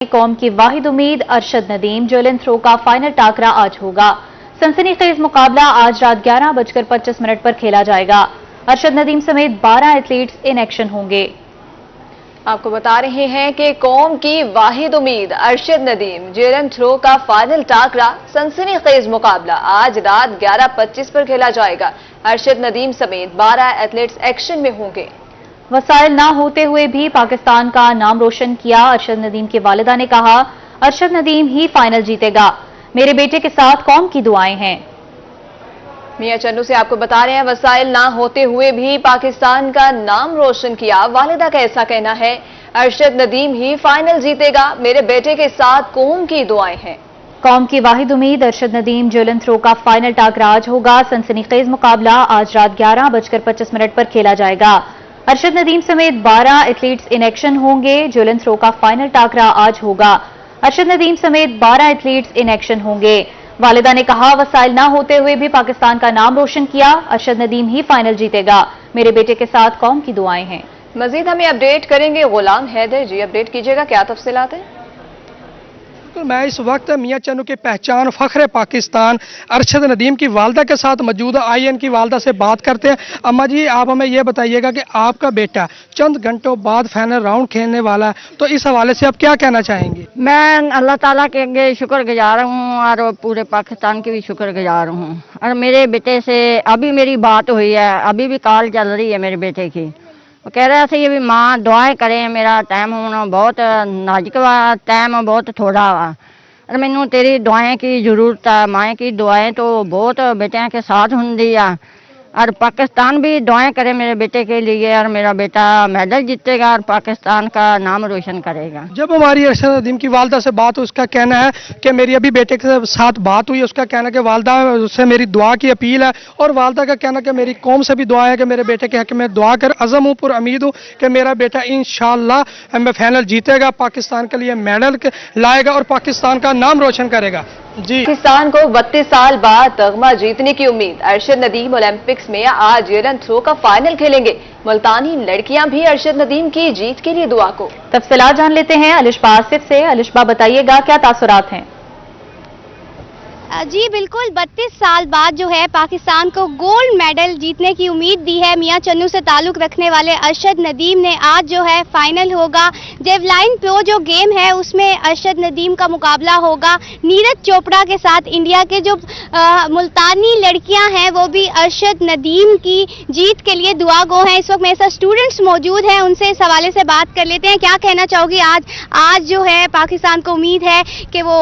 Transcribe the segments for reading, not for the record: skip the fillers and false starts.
कौम की वाहिद उम्मीद अरशद नदीम जेवलिन थ्रो का फाइनल टाकरा आज होगा। सनसनीखेज मुकाबला आज रात 11:25 पर खेला जाएगा। अरशद नदीम समेत 12 एथलीट्स इन एक्शन होंगे। आपको बता रहे हैं कि कौम की वाहिद उम्मीद अरशद नदीम जेवलिन थ्रो का फाइनल टाकरा सनसनीखेज मुकाबला आज रात 11:25 पर खेला जाएगा। अरशद नदीम समेत 12 एथलीट्स एक्शन में होंगे। वसाइल ना होते हुए भी पाकिस्तान का नाम रोशन किया। अरशद नदीम की वालिदा ने कहा, अरशद नदीम ही फाइनल जीतेगा, मेरे बेटे के साथ कौम की दुआएं हैं। मियां चन्नू से आपको बता रहे हैं, वसाइल ना होते हुए भी पाकिस्तान का नाम रोशन किया। वालिदा का ऐसा कहना है, अरशद नदीम ही फाइनल जीतेगा, मेरे बेटे के साथ कौम की दुआएं हैं। कौम की वाहिद उम्मीद अरशद नदीम जेवलिन थ्रो का फाइनल टाकरा आज होगा। सनसनीखेज मुकाबला आज रात 11:25 पर खेला जाएगा। अरशद नदीम समेत 12 एथलीट्स इन एक्शन होंगे। जेवलिन थ्रो का फाइनल टाकरा आज होगा। अरशद नदीम समेत 12 एथलीट्स इन एक्शन होंगे। वालिदा ने कहा, वसाइल ना होते हुए भी पाकिस्तान का नाम रोशन किया। अरशद नदीम ही फाइनल जीतेगा, मेरे बेटे के साथ कौम की दुआएं हैं। मजीद हमें अपडेट करेंगे गुलाम हैदर जी। अपडेट कीजिएगा, क्या तफसीलात हैं? तो मैं इस वक्त मियां चन्नू की पहचान फख्र पाकिस्तान अरशद नदीम की वालदा के साथ मौजूद। आइए इनकी वालदा से बात करते हैं। अम्मा जी, आप हमें यह बताइएगा कि आपका बेटा चंद घंटों बाद फाइनल राउंड खेलने वाला है, तो इस हवाले से आप क्या कहना चाहेंगे? मैं अल्लाह ताला के आगे शुक्रगुजार हूँ और पूरे पाकिस्तान की भी शुक्रगुजार हूँ। और मेरे बेटे से अभी मेरी बात हुई है, अभी भी कॉल चल रही है मेरे बेटे की। वो कह रहा था ये भी माँ दुआएं करें, मेरा टाइम होना बहुत नाजुक वा, टाइम बहुत थोड़ा वा और मैनू तेरी दुआएं की जरूरत है। माँ की दुआएं तो बहुत बेटिया के साथ होंगी आ और पाकिस्तान भी दुआएं करे मेरे बेटे के लिए और मेरा बेटा मेडल जीतेगा और पाकिस्तान का नाम रोशन करेगा। जब हमारी अरशद नदीम की वालदा से बात, उसका कहना है कि मेरी अभी बेटे के साथ बात हुई, उसका कहना है कि वालदा उससे मेरी दुआ की अपील है और वालदा का कहना कि मेरी कौम से भी दुआ है कि मेरे बेटे के हक में दुआ कर अज़म हूँ, पुर उम्मीद हूँ कि मेरा बेटा इंशाअल्लाह मैं फाइनल जीतेगा, पाकिस्तान के लिए मेडल लाएगा और पाकिस्तान का नाम रोशन करेगा। जी, पाकिस्तान को 32 साल बाद तगमा जीतने की उम्मीद। अरशद नदीम ओलंपिक्स में आज जेवलिन थ्रो का फाइनल खेलेंगे। मुल्तानी लड़कियां भी अरशद नदीम की जीत के लिए दुआ को। तफसीलात जान लेते हैं अलिशबा आसिफ से। अलिशबा, बताइएगा क्या तासुरात हैं? जी बिल्कुल, 32 साल बाद जो है पाकिस्तान को गोल्ड मेडल जीतने की उम्मीद दी है। मियां चन्नू से ताल्लुक रखने वाले अरशद नदीम ने आज जो है फाइनल होगा। जेवलाइन प्रो जो गेम है उसमें अरशद नदीम का मुकाबला होगा नीरज चोपड़ा के साथ। इंडिया के जो मुल्तानी लड़कियां हैं वो भी अरशद नदीम की जीत के लिए दुआ गो हैं। इस वक्त मेरे साथ स्टूडेंट्स मौजूद हैं, उनसे इस हवाले से बात कर लेते हैं। क्या कहना चाहोगी? आज जो है पाकिस्तान को उम्मीद है कि वो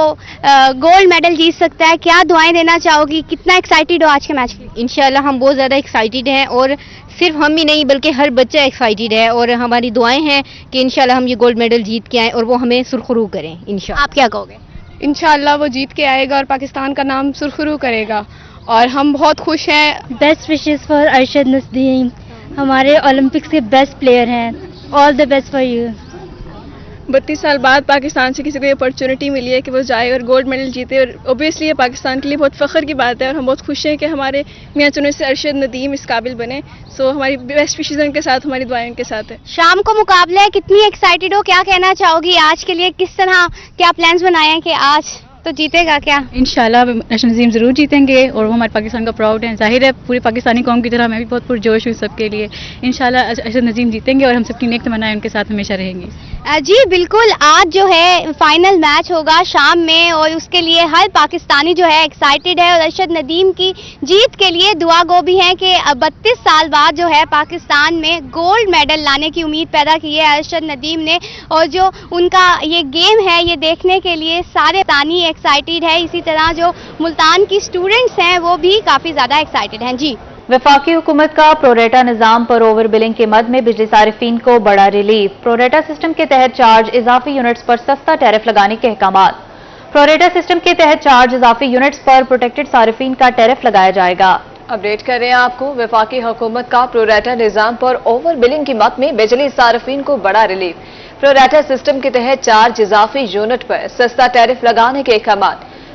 गोल्ड मेडल जीत सकता है, क्या दुआएं देना चाहोगी? कितना एक्साइटेड हो आज के मैच के लिए? इंशाल्लाह हम बहुत ज़्यादा एक्साइटेड हैं और सिर्फ हम ही नहीं बल्कि हर बच्चा एक्साइटेड है और हमारी दुआएं हैं कि इंशाल्लाह हम ये गोल्ड मेडल जीत के आएँ और वो हमें सुरखरू करें इंशाल्लाह। आप क्या कहोगे? इंशाल्लाह वो जीत के आएगा और पाकिस्तान का नाम सुरखरू करेगा और हम बहुत खुश हैं। Best wishes for Arshad Nadeem, हमारे ओलंपिक्स के बेस्ट प्लेयर हैं। All the best for you. 32 साल बाद पाकिस्तान से किसी को ये अपॉर्चुनिटी मिली है कि वो जाए और गोल्ड मेडल जीते और ओबियसली ये पाकिस्तान के लिए बहुत फ़ख्र की बात है और हम बहुत खुश हैं कि हमारे मियां चन्नू से अरशद नदीम इस काबिल बने। सो हमारी बेस्ट विशेस उनके साथ, हमारी दुआएं उनके साथ है। शाम को मुकाबला है, कितनी एक्साइटेड हो? क्या कहना चाहोगी आज के लिए? किस तरह क्या प्लान्स बनाए हैं कि आज तो जीतेगा? क्या इंशाल्लाह अरशद नदीम जरूर जीतेंगे और वो हमारे पाकिस्तान का प्राउड है। जाहिर है पूरी पाकिस्तानी कौम की तरह मैं भी बहुत पुरजोश हूँ सबके लिए। इंशाल्लाह अरशद नदीम जीतेंगे और हम सबकी नेक तमन्नाएं उनके साथ हमेशा रहेंगी। जी बिल्कुल, आज जो है फाइनल मैच होगा शाम में और उसके लिए हर पाकिस्तानी जो है एक्साइटेड है और अरशद नदीम की जीत के लिए दुआ गो भी है कि 32 साल बाद जो है पाकिस्तान में गोल्ड मेडल लाने की उम्मीद पैदा की है अरशद नदीम ने। और जो उनका ये गेम है ये देखने के लिए सारे पाकिस्तानी एक्साइटेड है। इसी तरह जो मुल्तान की स्टूडेंट्स हैं वो भी काफ़ी ज़्यादा एक्साइटेड हैं। जी, वफाकी हुकूमत का प्रोरेटा निज़ाम पर ओवर बिलिंग के मद में बिजली सारिफीन को बड़ा रिलीफ। प्रोरेटा सिस्टम के तहत चार्ज इजाफी यूनिट्स पर सस्ता टैरिफ लगाने के अहकाम। प्रोरेटा सिस्टम के तहत चार्ज इजाफी यूनिट्स पर प्रोटेक्टेड सारिफीन का टैरिफ लगाया जाएगा। अपडेट कर रहे हैं आपको, वफाकी हुकूमत का प्रोरेटा निज़ाम पर ओवर बिलिंग की मद में बिजली सारिफीन को बड़ा रिलीफ। प्रोरेटा सिस्टम के तहत चार्ज इजाफी यूनिट पर सस्ता टैरिफ लगाने के अहकाम।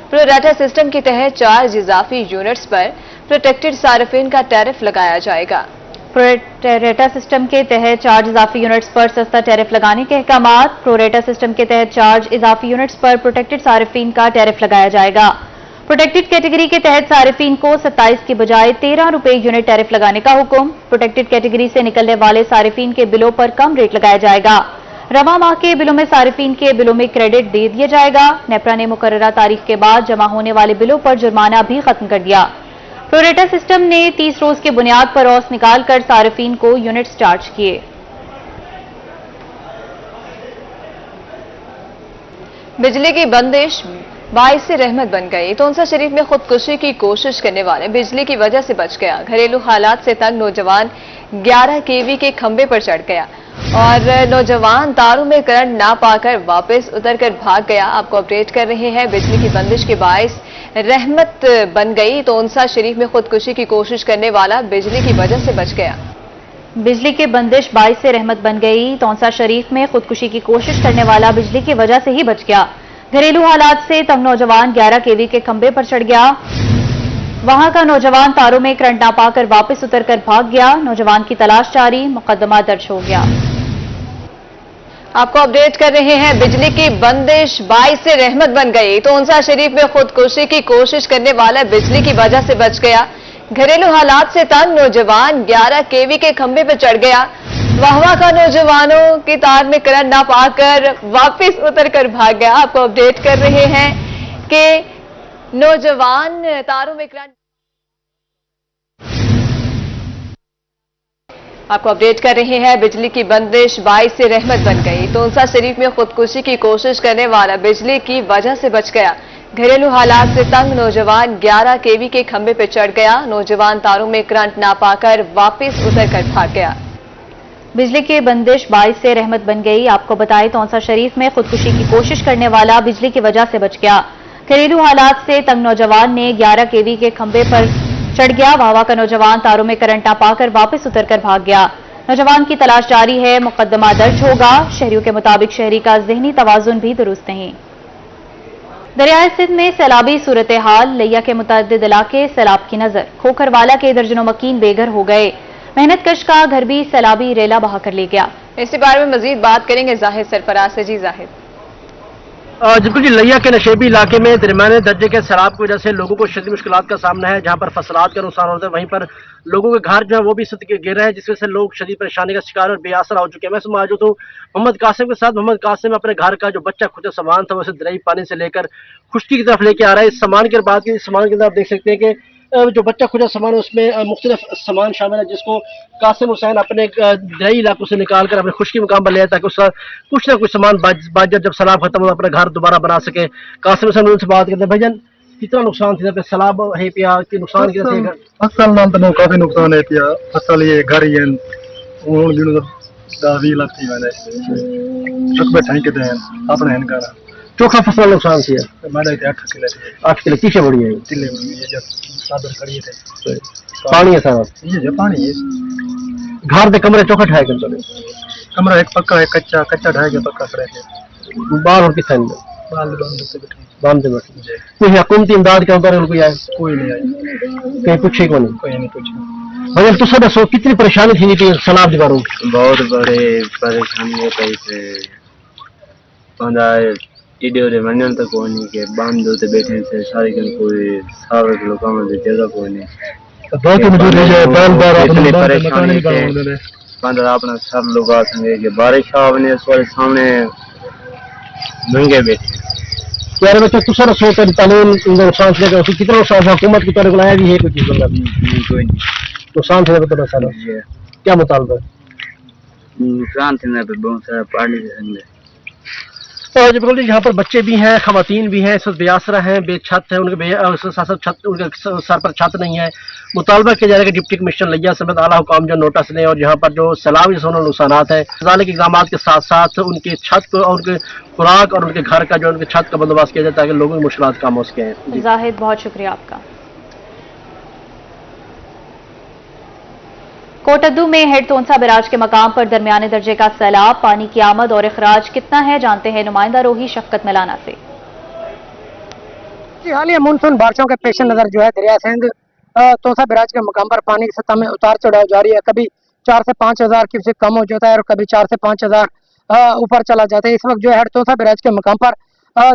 प्रोरेटा सिस्टम के तहत चार्ज इजाफी यूनिट्स पर प्रोटेक्टेड सारिफीन का टैरिफ लगाया जाएगा। प्रोरेटा सिस्टम के तहत चार्ज इजाफी यूनिट्स पर सस्ता टैरिफ लगाने के अहकाम। प्रोरेटा सिस्टम के तहत चार्ज इजाफी यूनिट्स पर प्रोटेक्टेड सारिफीन का टैरिफ लगाया जाएगा। प्रोटेक्टेड कैटेगरी के तहत सारिफीन को 27 की बजाय 13 रुपए यूनिट टैरिफ लगाने का हुक्म। प्रोटेक्टेड कैटेगरी से निकलने वाले सारिफीन के बिलों पर कम रेट लगाया जाएगा। रवा माह के बिलों में सारिफीन के बिलों में क्रेडिट दे दिया जाएगा। नेपरा ने मुकर्ररा तारीख के बाद जमा होने वाले बिलों पर जुर्माना भी खत्म कर दिया। प्रोरेटा सिस्टम ने 30 रोज के बुनियाद पर औस निकालकर सारिफीन को यूनिट्स चार्ज किए। बिजली की बंदिश बाइस रहमत बन गई। तोनसा शरीफ में खुदकुशी की कोशिश करने वाले बिजली की वजह से बच गया। घरेलू हालात से तंग नौजवान 11 केवी के खंभे पर चढ़ गया और नौजवान तारों में करंट ना पाकर वापस उतरकर भाग गया। आपको अपडेट कर रहे हैं, बिजली की बंदिश के बाइस रहमत बन गई। तोनसा शरीफ में खुदकुशी की कोशिश करने वाला बिजली की वजह से बच गया। बिजली की बंदिश बाइस से रहमत बन गई। तोनसा शरीफ में खुदकुशी की कोशिश करने वाला बिजली की वजह से ही बच गया। घरेलू हालात से तंग नौजवान 11 केवी के खंभे पर चढ़ गया। वहां का नौजवान तारों में करंट ना पाकर वापस उतरकर भाग गया। नौजवान की तलाश जारी, मुकदमा दर्ज हो गया। आपको अपडेट कर रहे हैं, बिजली की बंदिश बाइस से रहमत बन गई। तोनसा शरीफ में खुदकुशी की कोशिश करने वाला बिजली की वजह से बच गया। घरेलू हालात से तंग नौजवान 11 केवी के खंभे पर चढ़ गया। वहां का नौजवानों की तार में करंट ना पाकर वापस उतरकर भाग गया। आपको अपडेट कर रहे हैं कि नौजवान तारों में करंट आपको अपडेट कर रहे हैं, बिजली की बंदिश बाइस से रहमत बन गई। तोनसा शरीफ में खुदकुशी की कोशिश करने वाला बिजली की वजह से बच गया। घरेलू हालात से तंग नौजवान 11 केवी के खंभे पर चढ़ गया। नौजवान तारों में करंट ना पाकर वापस उतरकर भाग गया। बिजली की बंदिश बाइस से रहमत बन गई। आपको बताएं, तोनसा शरीफ में खुदकुशी की कोशिश करने वाला बिजली की वजह से बच गया। घरेलू हालात से तंग नौजवान ने 11 केवी के खंभे पर चढ़ गया। वाहवा का नौजवान तारों में करंट ना पाकर वापस उतरकर भाग गया। नौजवान की तलाश जारी है, मुकदमा दर्ज होगा। शहरियों के मुताबिक शहरी का जहनी तवाजुन भी दुरुस्त नहीं। दरियाए सिंध में सैलाबी सूरत हाल। लिया के मुतअद्दिद इलाके सैलाब की नजर। खोखरवाला के दर्जनों मकीन बेघर हो गए। मेहनत कश का घर भी सैलाबी रेला बहा कर ले गया। इसी बारे में मजीद बात करेंगे जाहिद सरफराज से। जी जाहिद। बिल्कुल जी, लिया के नशेबी इलाके में दरमियाने दर्जे के सैलाब की वजह से लोगों को शदीद मुश्किलात का सामना है। जहां पर फसलात का नुकसान होता है, वहीं पर लोगों के घर जो है वो भी गिर रहे हैं, जिससे से लोग शदीद परेशानी का शिकार और बेआसरा हो चुके हैं। मैं मौजूद हूँ मोहम्मद कासिम के साथ। मोहम्मद कासिम अपने घर का जो बच्चा खुद सामान था, उसे दरियाई पानी से लेकर खुश्की की तरफ लेके आ रहा है। इस सामान की बात की, सामान के अंदर आप देख सकते हैं कि जो बच्चा खुदा सामान है उसमें मुख्तलिफ सामान शामिल है, जिसको कासिम हुसैन अपने दरियाई इलाकों से निकाल कर अपने खुशकी मुकाम पर ले आया, ताकि उसका कुछ ना कुछ सामान बाज जब सैलाब खत्म हो अपना घर दोबारा बना सके। कासिम हुसैन उनसे बात करते हैं, भाईजान कितना नुकसान थी सैलाब है पिया कि नुकसान कितना फसल नाल तो काफी नुकसान है पिया। फसल ये घर ही उन दिनों 10-20 लाख थी मैंने चक बैठा के दें अपने हन कर चोखा फसल नुकसान थी मैंने 8 किलो 8 किलो किसे बड़ी है तिले ये जब सादर करिए थे पानी है सारा ये जो पानी है घर दे कमरे चोखा ठाए कर चले। कमरा एक पक्का है, कच्चा ढाई के पक्का खड़े थे। बाहर और किसान बाम से बैठे कोई हुकूमती इमदाद के अंदर कोई आए? कोई नहीं आई, कहीं पूछे को नहीं, कोई नहीं पूछा। भैया तुसा दसो कितनी परेशानी थी कि सैलाब के बारे में? बहुत बड़े परेशानी होती थे। टीडे वजन तक को नहीं के बांध होते बैठे थे सारे कल कोई सारे लोगों में जगह को नहीं बहुत मजबूर है बैल बार इतनी परेशानी थे। पंद्रह अपना सब लोग आते कि बारिश आपने इसके सामने महंगे बैठे यार बच्चा तुसा दसो तेरी तालीम नुकसान से कितना नुकसान हुकूमत की तरफ बुलाया भी है कुछ चीज कोई नुकसान से पता सारा क्या मुतालबा नुकसान थे पे बहुत सारा पानी से और बिल्कुल यहाँ पर बच्चे भी हैं, खवातीन भी हैं, इस वक्त बेआसरा हैं, बेछत हैं, उनके साथ छत उनके सर पर छत नहीं है। मुतालबा किया जा रहा है कि डिप्टी कमिश्नर लिया समेत आला हुकाम जो नोटिस लें और यहाँ पर जो सैलाब जैसे नुकसानात है के इकदाम के साथ साथ उनकी छत को और उनके खुराक और उनके घर का जो उनके छत का बंदोबस्त किया जाए ताकि लोगों की मुश्किलात कम हो सके। जाहिद बहुत शुक्रिया आपका। कोटद्दू में हेड तोनसा बैराज के मकाम पर दरमियाने दर्जे का सैलाब। पानी की आमद और अखराज कितना है, जानते हैं नुमाइंदा रोही शफकत मलाना से। हालिया मानसून बारिशों के पेश नजर जो है दरिया सिंध तोनसा बैराज के मकाम पर पानी की सतह में उतार चढ़ाव जारी है। कभी 4 से 5 हज़ार क्यूसेक कम हो जाता है और कभी 4 से 5 हज़ार ऊपर चला जाता है। इस वक्त जो है हेडतोसा बैराज के मकाम पर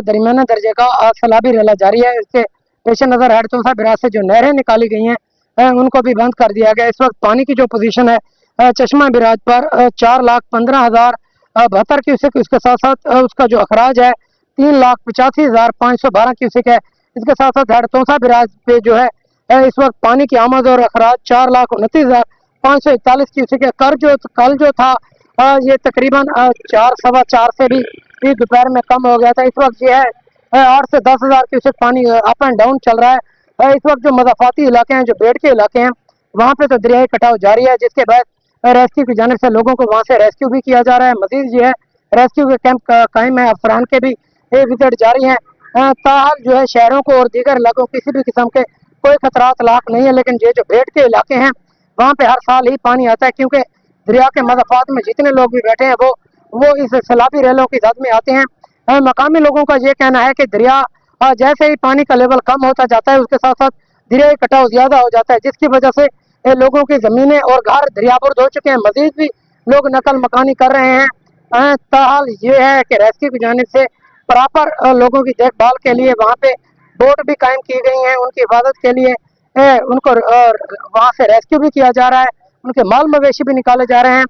दरमियाना दर्जे का सैलाबी रेला जारी है। इसके पेश नज़र हेडतोसा बैराज से जो नहरें निकाली गई हैं उनको भी बंद कर दिया गया। इस वक्त पानी की जो पोजीशन है चश्मा बैराज पर 4,15,072 क्यूसेक, उसके साथ साथ उसका जो अखराज है 3,85,512 क्यूसेक है। इसके साथ साथ हेडतोसा बैराज पे जो है इस वक्त पानी की आमद और अखराज 4,29,541 क्यूसेक है। कल जो था ये तकरीबन 4 सवा 4 से भी दोपहर में कम हो गया था। इस वक्त ये है 8 से 10 हज़ार क्यूसेक पानी अप एंड डाउन चल रहा है। इस वक्त जो मज़ाफ़ाती इलाके हैं, जो बेड़ के इलाके हैं, वहाँ पे तो दरियाई कटाव जारी है, जिसके बाद रेस्क्यू की जानिब से लोगों को वहाँ से रेस्क्यू भी किया जा रहा है। मजीद जो है रेस्क्यू के कैंप कायम है, अफसरान के भी विजिट जारी हैं। ताहाल जो है शहरों को और दीगर इलाकों को किसी भी किस्म के कोई खतरात लाक नहीं है, लेकिन ये जो बेड़ के इलाके हैं वहाँ पे हर साल ही पानी आता है, क्योंकि दरिया के मज़ाफ़ात में जितने लोग भी बैठे हैं वो इस सैलाबी रेलों की जद में आते हैं। मकामी लोगों का ये कहना है कि दरिया जैसे ही पानी का लेवल कम होता जाता है, उसके साथ साथ दरियाई कटाव ज़्यादा हो जाता है, जिसकी वजह से लोगों की ज़मीनें और घर दरियाबुर्द हो चुके हैं। मजीद भी लोग नकल मकानी कर रहे हैं। ताहाल ये है कि रेस्क्यू की जानिब से प्रॉपर लोगों की देखभाल के लिए वहाँ पे बोट भी कायम की गई हैं, उनकी हिफाजत के लिए उनको वहाँ से रेस्क्यू भी किया जा रहा है, उनके माल मवेशी भी निकाले जा रहे हैं।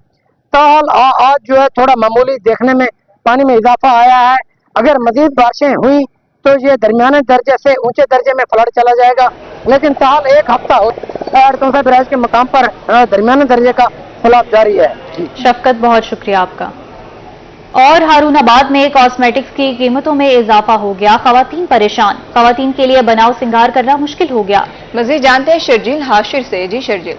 ताहाल आज जो है थोड़ा मामूली देखने में पानी में इजाफा आया है। अगर मजीद बारिशें हुई तो ये दरमियाने दर्जे से ऊंचे दर्जे में फ्लड चला जाएगा, लेकिन ताहाल एक हफ्ता हेडतोसा बैराज के मकाम पर दरमियाने दर्जे का सैलाब जारी है। शफकत, बहुत शुक्रिया आपका। और हारूनाबाद में कॉस्मेटिक्स की कीमतों में इजाफा हो गया, खवातीन परेशान, खवातीन के लिए बनाव सिंगार करना मुश्किल हो गया। मजीद जानते हैं शर्जील हाशिर से। जी शर्जील।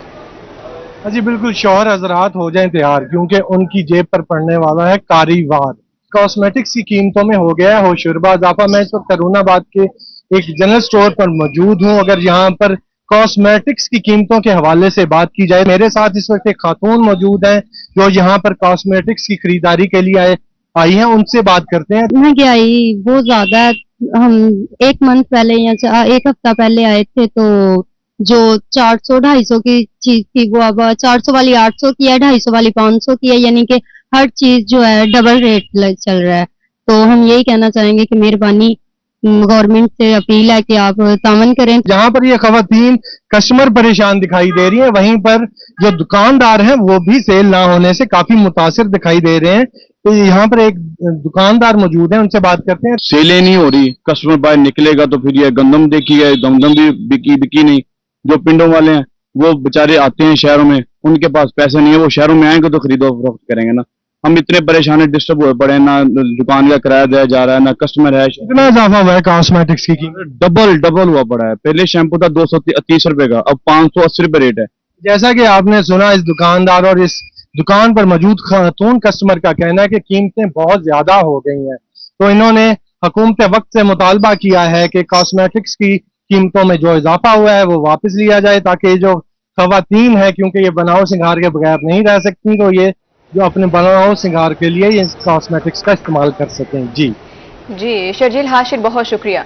जी बिल्कुल, शौहर हजरात हो जाएं तैयार, क्योंकि उनकी जेब पर पड़ने वाला है कारीवार। कॉस्मेटिक्स की कीमतों में हो गया है होशरुबा इजाफा। मैं इस वक्त हारूनाबाद के एक जनरल स्टोर पर मौजूद हूँ। अगर यहाँ पर कॉस्मेटिक्स की कीमतों के हवाले से बात की जाए, मेरे साथ इस वक्त एक खातून मौजूद है जो यहाँ पर कॉस्मेटिक्स की खरीदारी के लिए आई हैं, उनसे बात करते हैं। महंगाई बहुत ज्यादा है। हम 1 मंथ पहले या 1 हफ्ता पहले आए थे तो जो 400-250 की चीज थी वो अब 400 वाली 800 की है, 250 वाली 500 की है, यानी कि हर चीज जो है डबल रेट चल रहा है। तो हम यही कहना चाहेंगे कि मेहरबानी गवर्नमेंट से अपील है कि आप तामन करें। जहाँ पर ये खवातीन कस्टमर परेशान दिखाई दे रही हैं, वहीं पर जो दुकानदार हैं वो भी सेल ना होने से काफी मुतासिर दिखाई दे रहे हैं। तो यहाँ पर एक दुकानदार मौजूद है, उनसे बात करते हैं। सेलें नहीं हो रही, कस्टमर बाहर निकलेगा तो फिर ये गंदम देखी है, गंदम भी बिकी नहीं। जो पिंडों वाले हैं वो बेचारे आते हैं शहरों में, उनके पास पैसे नहीं है, वो शहरों में आएंगे तो खरीदो फरोख्त करेंगे ना। हम इतने परेशान है, डिस्टर्ब हुए पड़े, ना दुकान का किराया दिया जा रहा है, ना कस्टमर है। कितना इजाफा हुआ है कॉस्मेटिक्स की कीमत? डबल हुआ पड़ा है। पहले शैम्पू था 230 रुपए का, अब 580 रुपए रेट है। जैसा कि आपने सुना, इस दुकानदार और इस दुकान पर मौजूद खातून कस्टमर का कहना है कि कीमतें बहुत ज्यादा हो गई हैं। तो इन्होंने हुकूमत वक्त से मुतालबा किया है कि कॉस्मेटिक्स की कीमतों में जो इजाफा हुआ है वो वापस लिया जाए, ताकि जो खवातीन है, क्योंकि ये बनाव सिंगार के बगैर नहीं रह सकती, तो ये जो अपने बनाव सिंगार के लिए ये कॉस्मेटिक्स का इस्तेमाल कर सकें। जी शर्जील हाशिर, बहुत शुक्रिया।